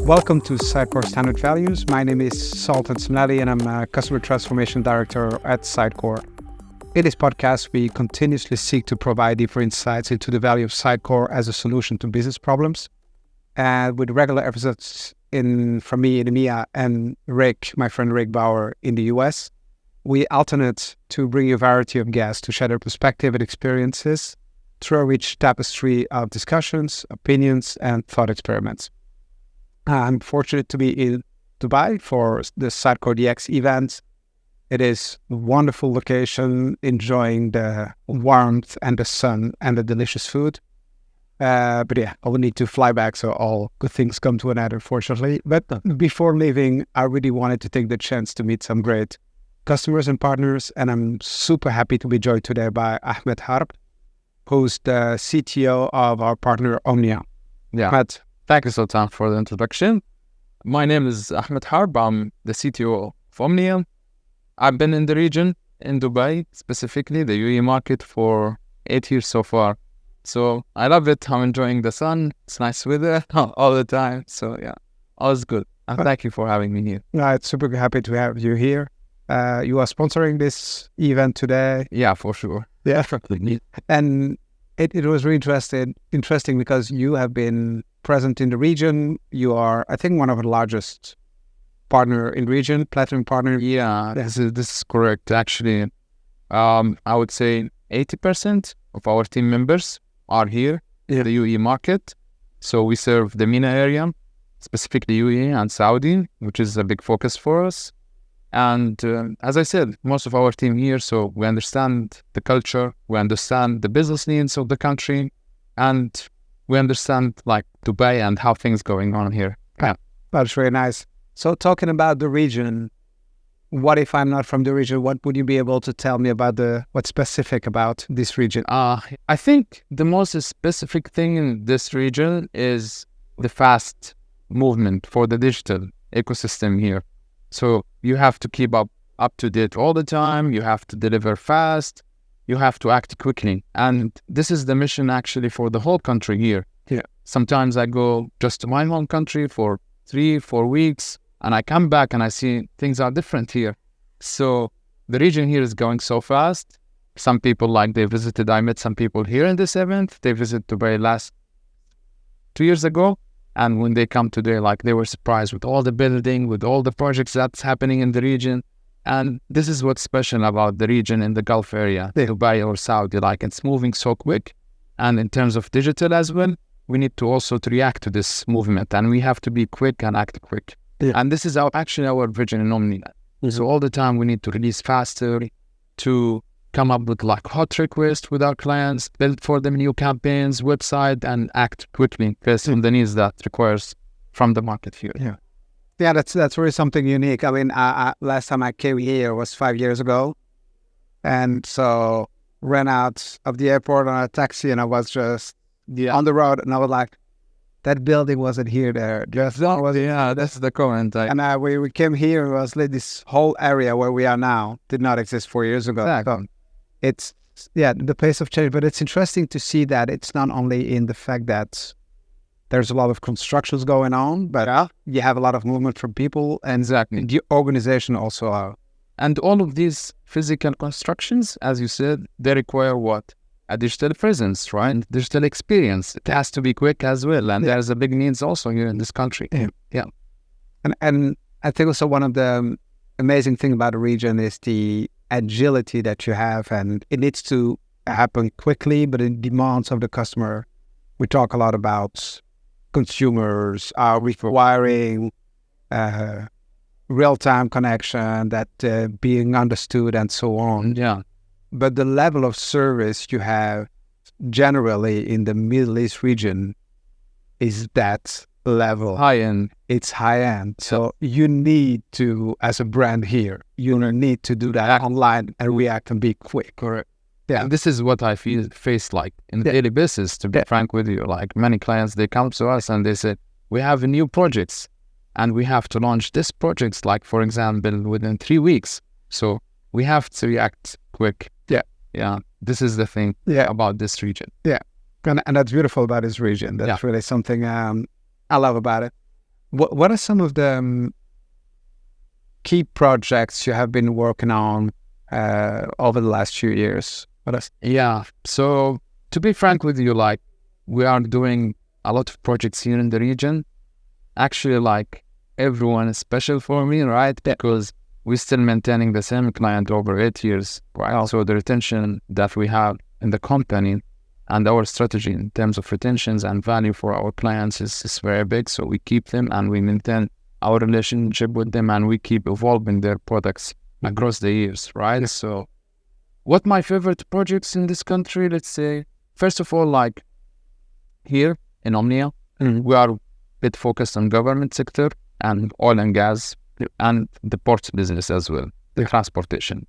Welcome to Sitecore Standard Values. My name is Sultan Semlali and I'm a Customer Transformation Director at Sitecore. In this podcast, we continuously seek to provide deeper insights into the value of Sitecore as a solution to business problems. And with regular episodes from me in EMEA and Rick, my friend Rick Bauer in the US, we alternate to bring you a variety of guests to share their perspective and experiences through a rich tapestry of discussions, opinions, and thought experiments. I'm fortunate to be in Dubai for the Sitecore DX event. It is a wonderful location, enjoying the warmth and the sun and the delicious food. But yeah, I will need to fly back, so all good things come to an end, unfortunately. But before leaving, I really wanted to take the chance to meet some great customers and partners, and I'm super happy to be joined today by Ahmad Harb, who's the CTO of our partner Omnia. Yeah. Ahmed, Thank you, Sultan, for the introduction. My name is Ahmad Harb. I'm the CTO of Omnia. I've been in the region, in Dubai, specifically the UAE market, for 8 years so far. So I love it. I'm enjoying the sun. It's nice weather all the time. So yeah, all is good. And thank you for having me here. it's super happy to have you here. You are sponsoring this event today. Yeah, for sure. Yeah. And it was really interesting because you have been present in the region. You are, I think, one of the largest partner in region, platinum partner. Yeah, this is correct. Actually, I would say 80% of our team members are here in the UAE market. So we serve the MENA area, specifically UAE and Saudi, which is a big focus for us. And as I said, most of our team here, so we understand the culture, we understand the business needs of the country, and we understand like Dubai and how things going on here. Yeah, That's really nice. So talking about the region, what if I'm not from the region? What would you be able to tell me about what's specific about this region? I think the most specific thing in this region is the fast movement for the digital ecosystem here. So you have to keep up to date all the time. You have to deliver fast. You have to act quickly. And this is the mission actually for the whole country here. Yeah. Sometimes I go just to my home country for 3-4 weeks and I come back and I see things are different here. So the region here is going so fast. Some people I met some people here in this event. They visited Dubai last 2 years ago. And when they come today, they were surprised with all the building, with all the projects that's happening in the region. And this is what's special about the region in the Gulf area, Dubai or Saudi. It's moving so quick. And in terms of digital as well, we need to also react to this movement. And we have to be quick and act quick. Yeah. And this is actually our vision in Omnia. Mm-hmm. So all the time we need to release faster, to come up with hot requests with our clients, build for them new campaigns, website, and act quickly based on the needs that requires from the market here. Yeah, that's really something unique. I mean, last time I came here was 5 years ago, and so ran out of the airport on a taxi, and I was just on the road, and I was like, that building wasn't here there. That's the comment. And we came here, it was this whole area where we are now did not exist 4 years ago. Exactly. So it's, the pace of change, but it's interesting to see that it's not only in the fact that there's a lot of constructions going on, but you have a lot of movement from people, and exactly the organization also are. And all of these physical constructions, as you said, they require what? A digital presence, right? Digital experience. It has to be quick as well. And there's a big needs also here in this country. Yeah. And I think also one of the amazing thing about the region is the agility that you have, and it needs to happen quickly, but it demands of the customer. We talk a lot about consumers are requiring real-time connection, that being understood and so on. Yeah. But the level of service you have generally in the Middle East region is that level. High-end. It's high-end. So you need to, as a brand here, you need to do that online and react and be quick. Correct. Yeah. And this is what I face in the daily basis, to be frank with you. Many clients, they come to us and they say, we have new projects and we have to launch this projects, for example, within 3 weeks. So we have to react quick. Yeah. This is the thing about this region. Yeah. And that's beautiful about this region. That's really something I love about it. What are some of the key projects you have been working on over the last few years? Yeah. So to be frank with you, like we are doing a lot of projects here in the region. Actually, like everyone is special for me, right? Because we're still maintaining the same client over 8 years, right? So the retention that we have in the company and our strategy in terms of retentions and value for our clients is very big. So we keep them and we maintain our relationship with them and we keep evolving their products across the years, right? So what my favorite projects in this country, let's say, first of all, like here in Omnia, we are a bit focused on government sector and oil and gas and the ports business as well, the transportation.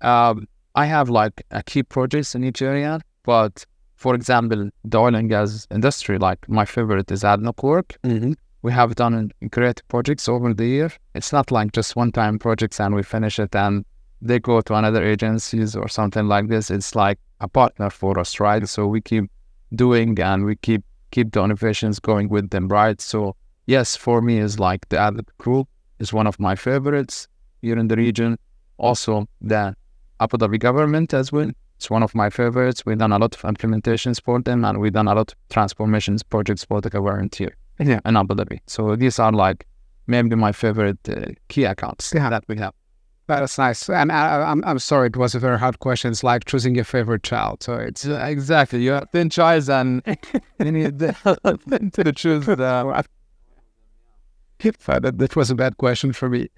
I have like a key projects in each area, but for example, the oil and gas industry, like my favorite is ADNOC work. We have done great projects over the year. It's not like just one-time projects and we finish it and they go to another agencies or something like this. It's like a partner for us, right? So we keep doing and we keep the innovations going with them, right? So yes, for me is like the ADNOC group is one of my favorites here in the region. Also the Abu Dhabi government as well. It's one of my favorites. We've done a lot of implementations for them and we've done a lot of transformations projects for the government here in Abu Dhabi. So these are like maybe my favorite key accounts that we have. That's nice. And I'm sorry, it was a very hard question. It's like choosing your favorite child. So it's exactly, you have 10 choice and you need to choose the... That was a bad question for me.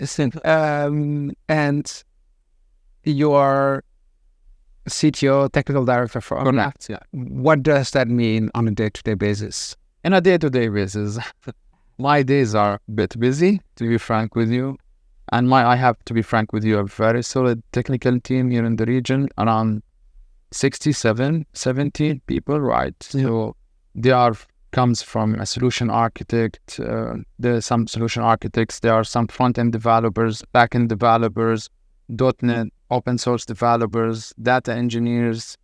And you are CTO, technical director for Omnia. Yeah. What does that mean on a day-to-day basis? On a day-to-day basis, my days are a bit busy, to be frank with you. And I have to be frank with you, a very solid technical team here in the region, around 67, 70 people, right? So they comes from a solution architect. There's some solution architects. There are some front-end developers, back-end developers, .NET, open source developers, data engineers,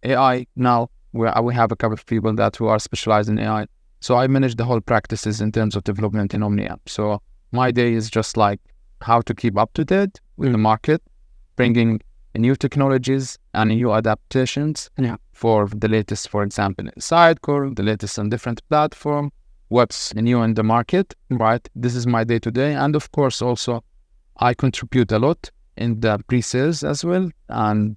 AI. Now we have a couple of people who are specialized in AI. So I manage the whole practices in terms of development in Omnia. So my day is just like how to keep up to date with the market, bringing new technologies and new adaptations for the latest, for example, in Sitecore, the latest on different platform, what's new in the market, right? This is my day-to-day. And of course, also, I contribute a lot in the pre-sales as well and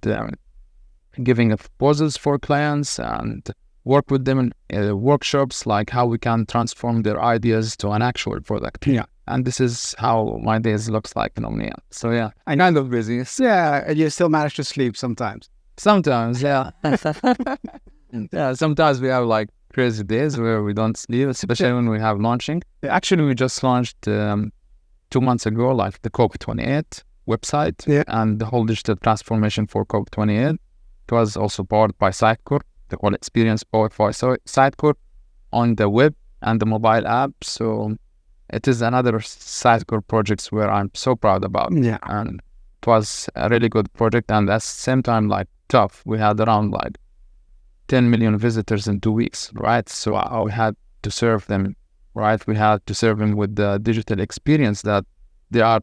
giving proposals for clients and work with them in workshops, like how we can transform their ideas to an actual product. And this is how my days looks like in Omnia. So yeah, I kind of busy. Yeah, and you still manage to sleep sometimes. Sometimes, yeah. Yeah, sometimes we have like crazy days where we don't sleep, especially when we have launching. Actually, we just launched 2 months ago, like the COP28 website and the whole digital transformation for COP28. It was also powered by Sitecore, the whole experience powered by Sitecore on the web and the mobile app. So it is another Sitecore project where I'm so proud about. And it was a really good project and at the same time like tough. We had around like 10 million visitors in 2 weeks, right? So we had to serve them, right? We had to serve them with the digital experience that they are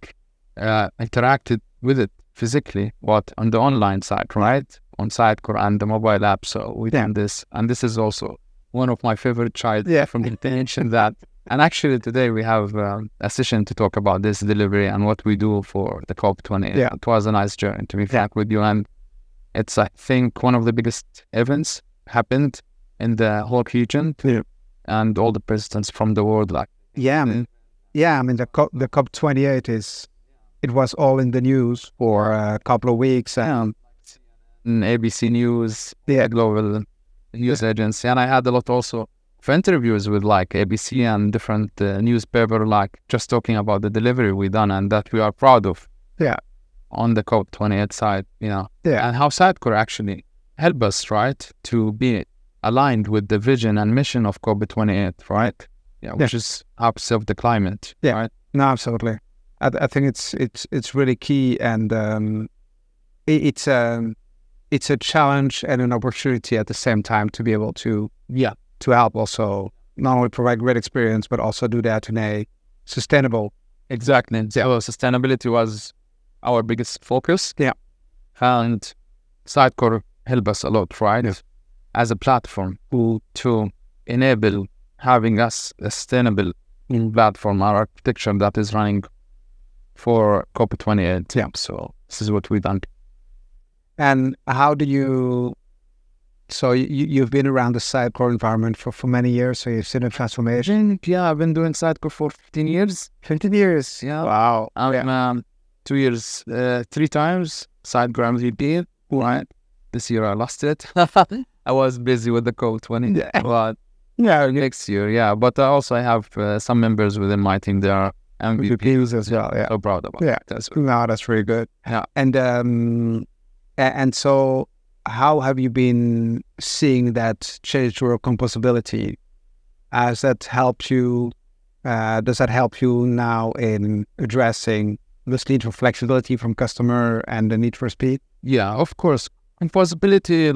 interacted with it physically, but on the online side, right? On Sitecore and the mobile app. So we done this. And this is also one of my favorite child from the intention that. And actually today we have a session to talk about this delivery and what we do for the COP28. It was a nice journey, to be frank with you. And it's, I think, one of the biggest events happened in the whole region. And all the presidents from the world, like. I mean, the COP28 it was all in the news for a couple of weeks. And ABC News, the global news agency. And I had a lot also of interviews with like ABC and different newspaper, like just talking about the delivery we done and that we are proud of. On the COP28 side, and how Sitecore actually helped us, right, to be aligned with the vision and mission of COP28, right? Which is opposite of the climate, right? No, absolutely. I think it's really key, and it's a challenge and an opportunity at the same time to be able to help also not only provide great experience, but also do that in a sustainable. Exactly. So sustainability was our biggest focus. Yeah. And Sitecore helped us a lot, right? Yes. As a platform to enable having us a sustainable platform, our architecture that is running for COP28. Yeah. So this is what we've done. And how do you... So you've been around the Sitecore environment for many years, so you've seen a transformation. Yeah, I've been doing Sitecore for 15 years. 15 years. Yeah. Wow. I'm 2 years, 3 times Sitecore MVP. Right. This year I lost it. I was busy with the COP20. Yeah. But next year, yeah. But also I have some members within my team. They are MVPs as well. Yeah. So proud about Yeah. it. No, that's really good. Yeah. And so how have you been seeing that change to composability? Has that helped you? Does that help you now in addressing this need for flexibility from customer and the need for speed? Yeah, of course. Composability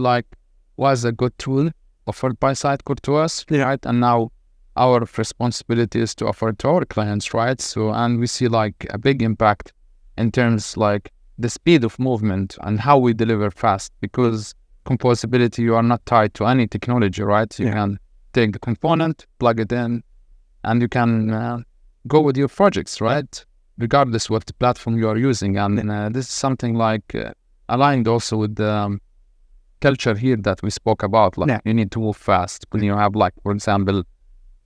was a good tool offered by Sitecore to us, right? And now our responsibility is to offer it to our clients, right? So, and we see a big impact in terms the speed of movement and how we deliver fast, because composability, you are not tied to any technology, right? You can take the component, plug it in, and you can go with your projects, right? Regardless what the platform you are using. And this is something aligned also with the culture here that we spoke about. You need to move fast. When you have, for example,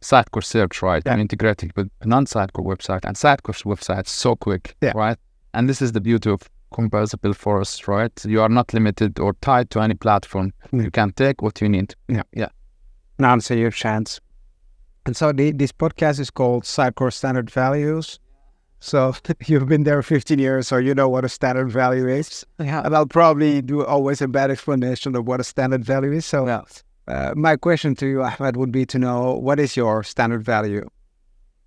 Sitecore Search, right? And integrating with a non-Sitecore website, and Sitecore's website is so quick, right? And this is the beauty of composable for us, right? You are not limited or tied to any platform. You can take what you need. Yeah. Now I'm saying your chance. And so this podcast is called Sitecore Standard Values. So you've been there 15 years, so you know what a standard value is. Yeah. And I'll probably do always a bad explanation of what a standard value is. So my question to you, Ahmed, would be to know, what is your standard value?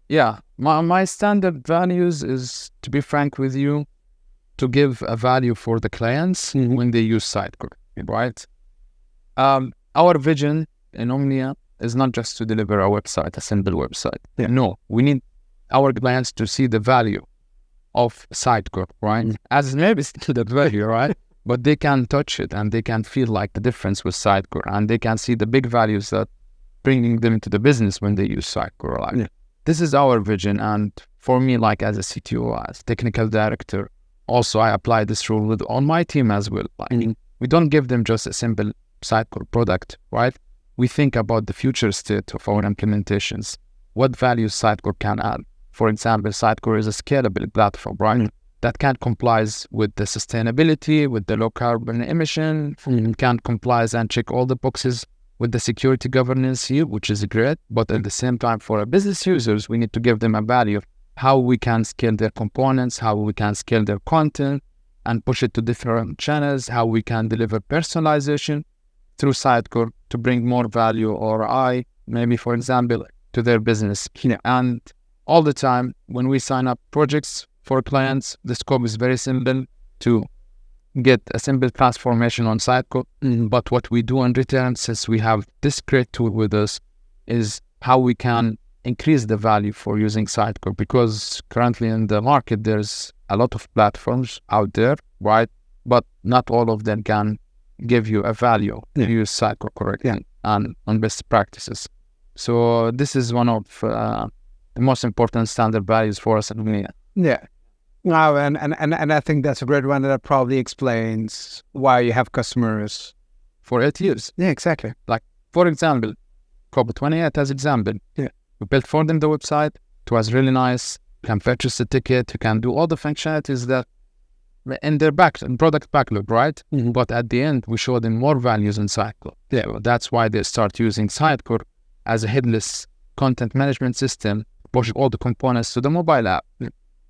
Yeah, my standard values is, to be frank with you, to give a value for the clients when they use Sitecore, right? Our vision in Omnia is not just to deliver a website, a simple website. No, we need our clients to see the value of Sitecore, right? As maybe standard value, right? But they can touch it and they can feel the difference with Sitecore, and they can see the big values that bringing them to the business when they use Sitecore. This is our vision, and for me, as a CTO, as technical director, also I apply this rule with on my team as well. We don't give them just a simple Sitecore product, right? We think about the future state of our implementations, what values Sitecore can add. For example, Sitecore is a scalable platform, right? That can comply with the sustainability, with the low carbon emission, can comply and check all the boxes with the security governance here, which is great. But at the same time, for our business users, we need to give them a value of how we can scale their components, how we can scale their content and push it to different channels, how we can deliver personalization through Sitecore to bring more value or maybe, for example, to their business. And all the time, when we sign up projects for clients, the scope is very simple to get a simple transformation on Sitecore. But what we do in return, since we have this great tool with us, is how we can increase the value for using Sitecore, because currently in the market, there's a lot of platforms out there, right? But not all of them can give you a value to use Sitecore correctly and on best practices. So this is one of the most important standard values for us at MENA. No, and I think that's a great one that probably explains why you have customers for 8 years. Yeah, exactly. For example, COP28 as example. We built for them the website. It was really nice. You can purchase the ticket. You can do all the functionalities that in their product backlog, right? But at the end, we show them more values in Sitecore. So that's why they start using Sitecore as a headless content management system, pushing all the components to the mobile app.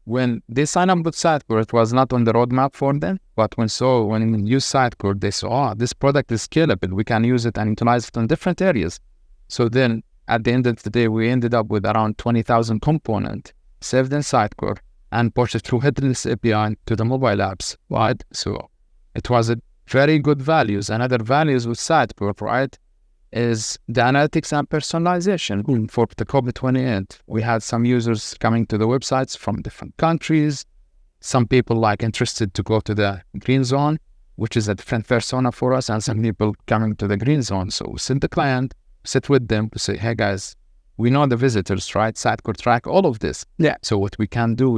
When they sign up with Sitecore, it was not on the roadmap for them. But when they use Sitecore, they saw, this product is scalable. We can use it and utilize it in different areas. So then, at the end of the day, we ended up with around 20,000 components saved in Sitecore and pushed through headless API to the mobile apps, right? So it was a very good values. Another values with Sitecore, right? is the analytics and personalization. For the COVID-28, we had some users coming to the websites from different countries. Some people like interested to go to the green zone, which is a different persona for us, and some people coming to the green zone. So we send the client, sit with them to say, hey guys, we know the visitors, right? Sitecore track all of this. Yeah. So what we can do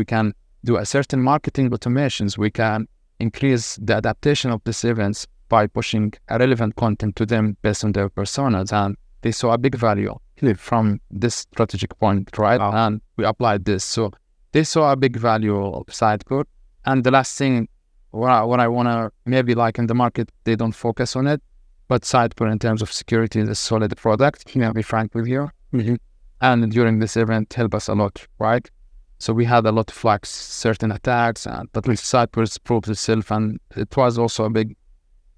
a certain marketing automations. We can increase the adaptation of these events by pushing a relevant content to them based on their personas. And they saw a big value from this strategic point, right? Wow. And we applied this. So they saw a big value of Sitecore. And the last thing, what I want to, maybe like in the market, they don't focus on it, but Sitecore in terms of security is a solid product, to be frank with you. Mm-hmm. And during this event, helped us a lot, right? So we had a lot of like certain attacks, but with Sitecore proved itself, and it was also a big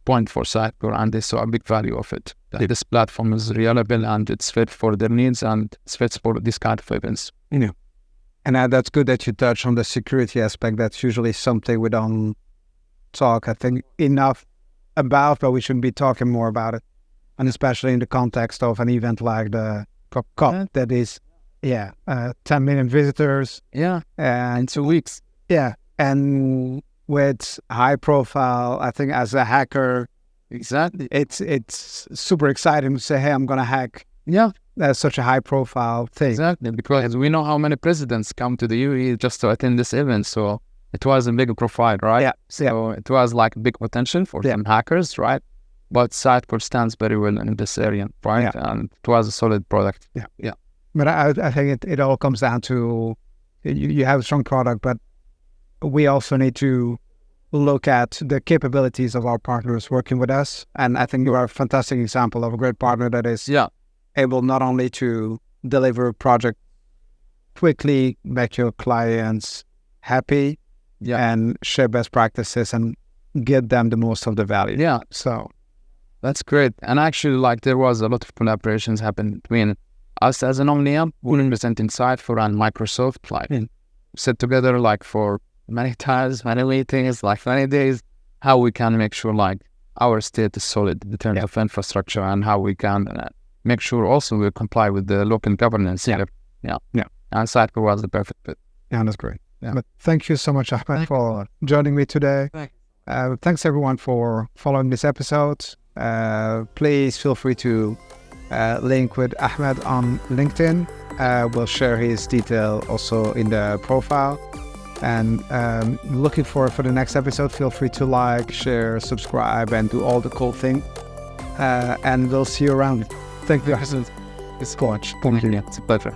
point for Sitecore, and they saw a big value of it. That this platform is reliable and it's fit for their needs and it's fit for this kind of events. Yeah. And that's good that you touch on the security aspect. That's usually something we don't talk, I think, enough about, but we should be talking more about it. And especially in the context of an event like the COP that is, 10 million visitors. Yeah, and in 2 weeks. Yeah, and with high profile, I think as a hacker, exactly, it's super exciting to say, hey, I'm going to hack. Yeah. That's such a high profile thing. Exactly, because we know how many presidents come to the UAE just to attend this event. So it was a big profile, right? Yeah. So it was like big potential for some hackers, right? But Sitecore stands very well in this area, right? Yeah. And it was a solid product. Yeah. But I think it all comes down to you have a strong product, but we also need to look at the capabilities of our partners working with us. And I think you are a fantastic example of a great partner that is able not only to deliver a project quickly, make your clients happy, and share best practices and get them the most of the value. Yeah. So that's great. And actually, like, there was a lot of collaborations happened between us as an Omnia, representing Sitecore and Microsoft, like sit together like for many times, many meetings, like many days, how we can make sure like our state is solid in terms of infrastructure and how we can make sure also we comply with the local governance. And Sitecore was the perfect fit. Yeah, that's great. Yeah. But thank you so much, Ahmad, for joining me today. Thanks everyone for following this episode. Please feel free to link with Ahmad on LinkedIn. We'll share his detail also in the profile. And looking forward for the next episode. Feel free to like, share, subscribe, and do all the cool thing. And we'll see you around. Thank you. It's a pleasure.